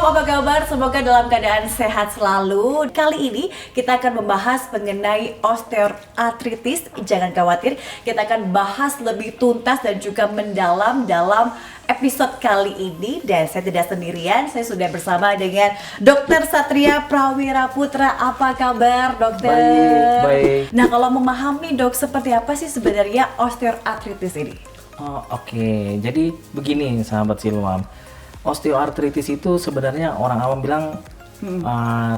apa kabar? Semoga dalam keadaan sehat selalu. Kali ini kita akan membahas mengenai osteoartritis. Jangan khawatir, kita akan bahas lebih tuntas dan juga mendalam dalam episode kali ini. Dan saya tidak sendirian, saya sudah bersama dengan Dr. Satria Prawira Putra. Apa kabar, dokter? Baik, baik. Nah, kalau memahami dok, seperti apa sih sebenarnya osteoartritis ini? Oke. Jadi begini sahabat Silwam, osteoartritis itu sebenarnya orang awam bilang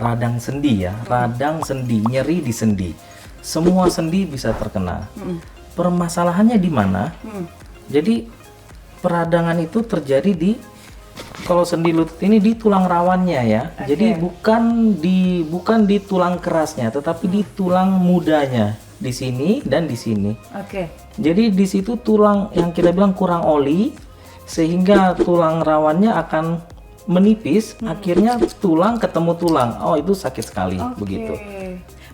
radang sendi ya, radang sendi, nyeri di sendi. Semua sendi bisa terkena. Permasalahannya di mana? Jadi peradangan itu terjadi di, kalau sendi lutut ini di tulang rawannya ya. Jadi bukan di tulang kerasnya, tetapi di tulang mudanya, di sini dan di sini. Jadi di situ tulang yang kita bilang kurang oli, sehingga tulang rawannya akan menipis, akhirnya tulang ketemu tulang. Oh, itu sakit sekali begitu.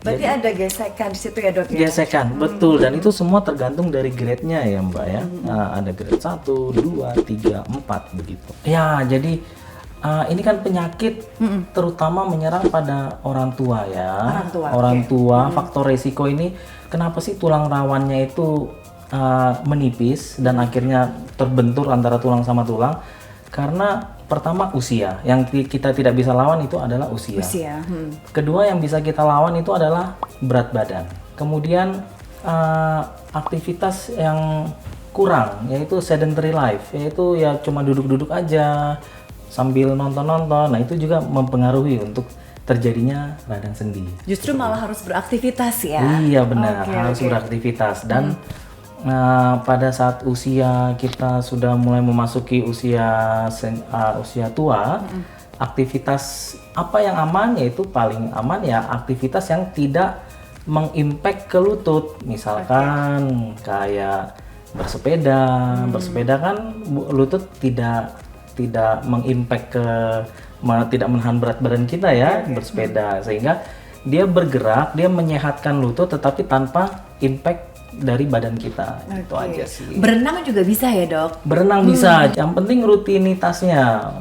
Berarti jadi, ada gesekan di situ ya dok ya? Gesekan, betul. Dan itu semua tergantung dari grade-nya ya Mbak ya. Ada grade 1, 2, 3, 4 begitu. Ya, jadi ini kan penyakit terutama menyerang pada orang tua ya. Orang tua, faktor resiko ini kenapa sih tulang rawannya itu menipis dan akhirnya terbentur antara tulang sama tulang? Karena pertama usia, yang kita tidak bisa lawan itu adalah usia. Kedua yang bisa kita lawan itu adalah berat badan. Kemudian aktivitas yang kurang, yaitu sedentary life, yaitu ya cuma duduk-duduk aja sambil nonton-nonton. Nah, itu juga mempengaruhi untuk terjadinya radang sendi. Justru malah harus beraktivitas ya? Iya benar, harus beraktivitas. Dan pada saat usia kita sudah mulai memasuki usia tua, aktivitas apa yang aman, yaitu paling aman ya aktivitas yang tidak mengimpact ke lutut. Misalkan kayak bersepeda kan lutut tidak mengimpact tidak menahan berat badan kita ya, bersepeda, sehingga dia bergerak, dia menyehatkan lutut tetapi tanpa impact dari badan kita. Itu aja sih. Berenang juga bisa ya dok? Berenang bisa, yang penting rutinitasnya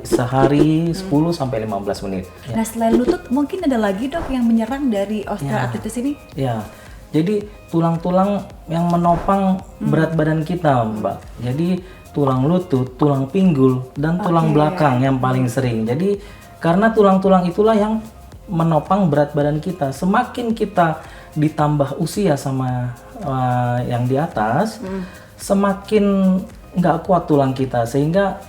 sehari 10-15 menit. Nah, selain lutut mungkin ada lagi dok yang menyerang dari osteoartritis ini? Ya, jadi tulang-tulang yang menopang berat badan kita Mbak. Jadi tulang lutut, tulang pinggul, dan tulang belakang yang paling sering. Jadi karena tulang-tulang itulah yang menopang berat badan kita. Semakin kita ditambah usia sama yang di atas, semakin nggak kuat tulang kita, sehingga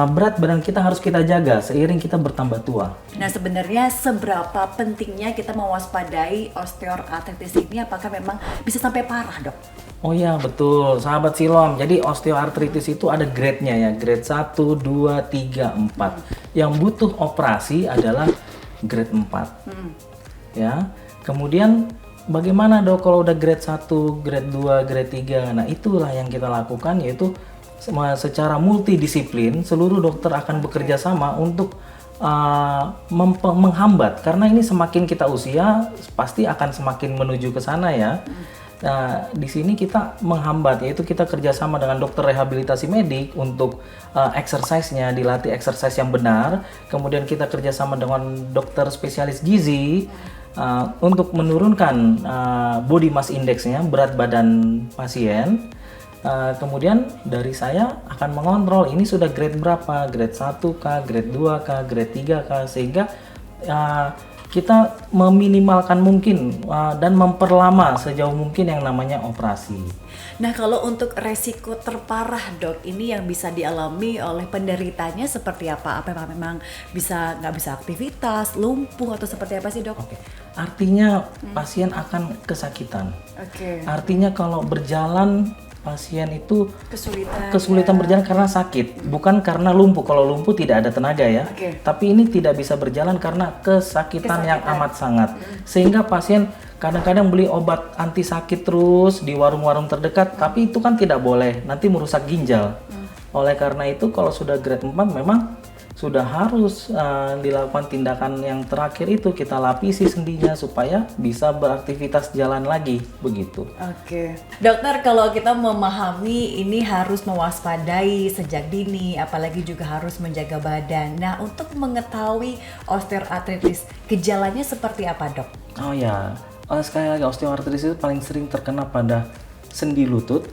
berat badan kita harus kita jaga seiring kita bertambah tua. Nah, sebenarnya seberapa pentingnya kita mewaspadai osteoartritis ini? Apakah memang bisa sampai parah dok? Oh ya betul, sahabat Silom. Jadi osteoartritis itu ada grade-nya ya, grade 1, 2, 3, 4. Yang butuh operasi adalah grade 4. Ya. Kemudian bagaimana dok kalau udah grade 1, grade 2, grade 3? Nah, itulah yang kita lakukan, yaitu secara multidisiplin seluruh dokter akan bekerja sama untuk menghambat, karena ini semakin kita usia pasti akan semakin menuju ke sana ya. Nah, di sini kita menghambat, yaitu kita kerjasama dengan dokter rehabilitasi medik untuk exercise-nya, dilatih exercise yang benar. Kemudian kita kerjasama dengan dokter spesialis gizi untuk menurunkan body mass index-nya, berat badan pasien. Kemudian dari saya akan mengontrol ini sudah grade berapa, grade 1kah, grade 2kah, grade 3kah, sehingga kita meminimalkan mungkin dan memperlama sejauh mungkin yang namanya operasi. Nah, kalau untuk resiko terparah dok, ini yang bisa dialami oleh penderitanya seperti apa? Apa memang nggak bisa aktivitas, lumpuh atau seperti apa sih dok? Artinya pasien akan kesakitan. Artinya kalau berjalan pasien itu kesulitan berjalan karena sakit, bukan karena lumpuh. Kalau lumpuh tidak ada tenaga ya, tapi ini tidak bisa berjalan karena kesakitan yang amat sangat, sehingga pasien kadang-kadang beli obat anti sakit terus di warung-warung terdekat, tapi itu kan tidak boleh, nanti merusak ginjal. Oleh karena itu kalau sudah grade 4 memang sudah harus dilakukan tindakan yang terakhir itu kita lapisi sendinya supaya bisa beraktivitas jalan lagi begitu. Oke. Dokter, kalau kita memahami ini harus mewaspadai sejak dini, apalagi juga harus menjaga badan. Nah, untuk mengetahui osteoartritis, gejalanya seperti apa, Dok? Oh ya, sekali lagi osteoartritis itu paling sering terkena pada sendi lutut,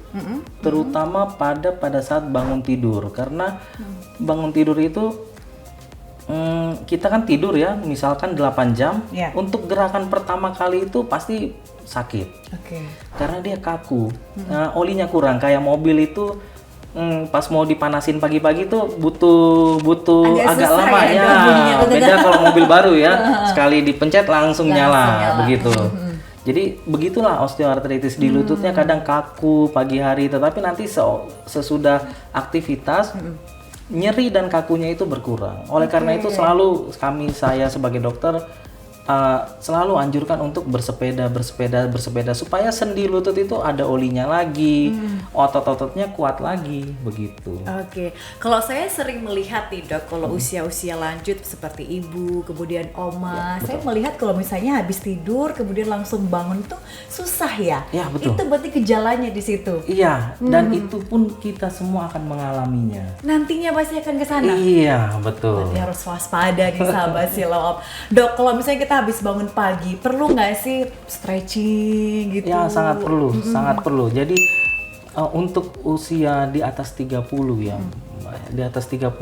terutama pada saat bangun tidur. Karena bangun tidur itu kita kan tidur ya, misalkan 8 jam, untuk gerakan pertama kali itu pasti sakit. Karena dia kaku, olinya kurang. Kayak mobil itu pas mau dipanasin pagi-pagi tuh butuh agak lama ya. Beda kalau mobil baru ya, sekali dipencet langsung nyala begitu. Jadi begitulah osteoartritis di lututnya, kadang kaku pagi hari, tetapi nanti sesudah aktivitas nyeri dan kakunya itu berkurang. Oleh karena itu selalu saya sebagai dokter selalu anjurkan untuk bersepeda supaya sendi lutut itu ada olinya lagi, otot-ototnya kuat lagi begitu. Oke. Kalau saya sering melihat nih, Dok, kalau usia-usia lanjut seperti ibu, kemudian oma, saya melihat kalau misalnya habis tidur kemudian langsung bangun itu susah ya. Ya, betul. Itu berarti gejalanya di situ. Iya, dan itu pun kita semua akan mengalaminya. Nantinya pasti akan ke sana. Iya, betul. Berarti harus waspada nih sahabat Siloam. Dok, kalau misalnya kita habis bangun pagi, perlu nggak sih stretching gitu? Ya, sangat perlu, sangat perlu. Jadi untuk usia di atas 30 ya, di atas 30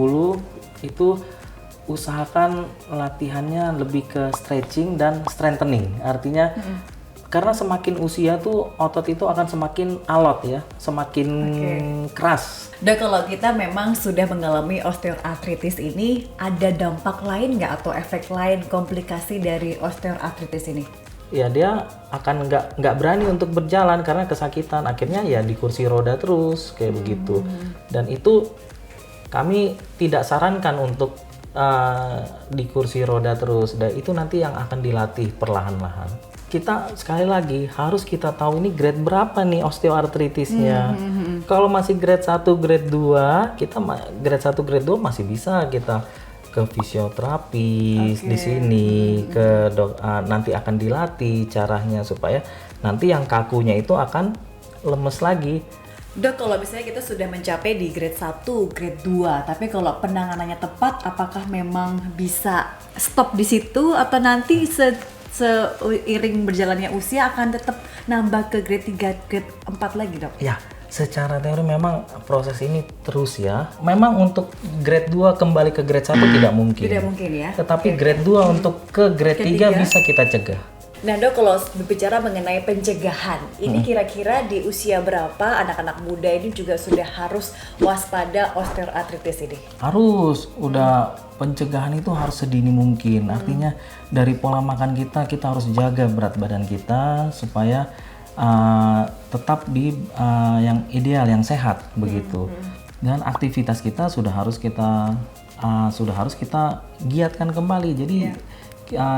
itu usahakan latihannya lebih ke stretching dan strengthening. Artinya karena semakin usia tuh otot itu akan semakin alot ya, semakin keras. Dok, kalau kita memang sudah mengalami osteoartritis ini, ada dampak lain nggak atau efek lain, komplikasi dari osteoartritis ini? Ya, dia akan nggak berani untuk berjalan karena kesakitan. Akhirnya ya di kursi roda terus kayak begitu. Dan itu kami tidak sarankan untuk di kursi roda terus. Dan itu nanti yang akan dilatih perlahan-lahan. Kita sekali lagi harus kita tahu ini grade berapa nih osteoartritisnya. Kalau masih grade 1, grade 2, kita grade 1, grade 2 masih bisa kita ke fisioterapis di sini, ke nanti akan dilatih caranya supaya nanti yang kakunya itu akan lemes lagi. Dok, kalau misalnya kita sudah mencapai di grade 1, grade 2, tapi kalau penanganannya tepat, apakah memang bisa stop di situ atau nanti seiring berjalannya usia akan tetap nambah ke grade 3, grade 4 lagi, Dok? Ya, secara teori memang proses ini terus ya. Memang untuk grade 2 kembali ke grade 1 tidak mungkin. Tidak mungkin ya. Tetapi grade 2 untuk ke grade 3 bisa kita cegah. Nah, Dok, kalau berbicara mengenai pencegahan, ini kira-kira di usia berapa anak-anak muda ini juga sudah harus waspada osteoartritis ini? Harus, udah pencegahan itu harus sedini mungkin. Artinya dari pola makan kita harus jaga berat badan kita supaya tetap di yang ideal, yang sehat begitu. Dan aktivitas kita sudah harus kita giatkan kembali. Jadi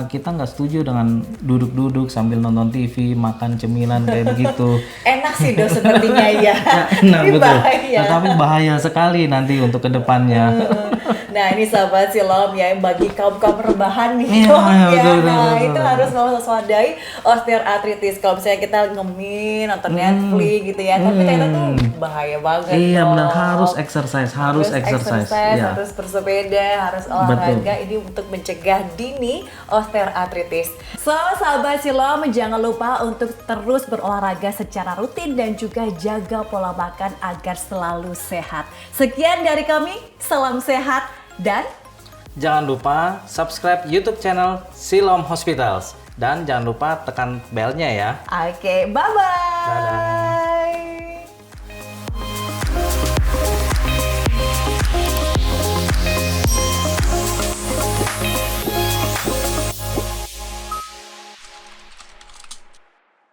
kita nggak setuju dengan duduk-duduk sambil nonton TV, makan cemilan kayak begitu. Enak sih, Dok, sepertinya ya. Nah, betul. Bahaya. Tapi bahaya sekali nanti untuk kedepannya. Nah, ini sahabat Siloam ya, bagi kaum-kaum rebahan nih, Iya, Dok, ya. betul, Nah, betul. itu harus mewaspadai osteoartritis. Kalau misalnya kita ngemin, nonton Netflix gitu ya, tapi ternyata tuh bahaya banget. Iya, Dok. benar, harus exercise. Ya. Harus bersepeda, harus olahraga. Ini untuk mencegah dini osteoartritis. So, sahabat Siloam, jangan lupa untuk terus berolahraga secara rutin dan juga jaga pola makan agar selalu sehat. Sekian dari kami, salam sehat dan Jangan lupa subscribe YouTube channel Siloam Hospitals dan jangan lupa tekan belnya ya. oke, bye-bye. Dadah.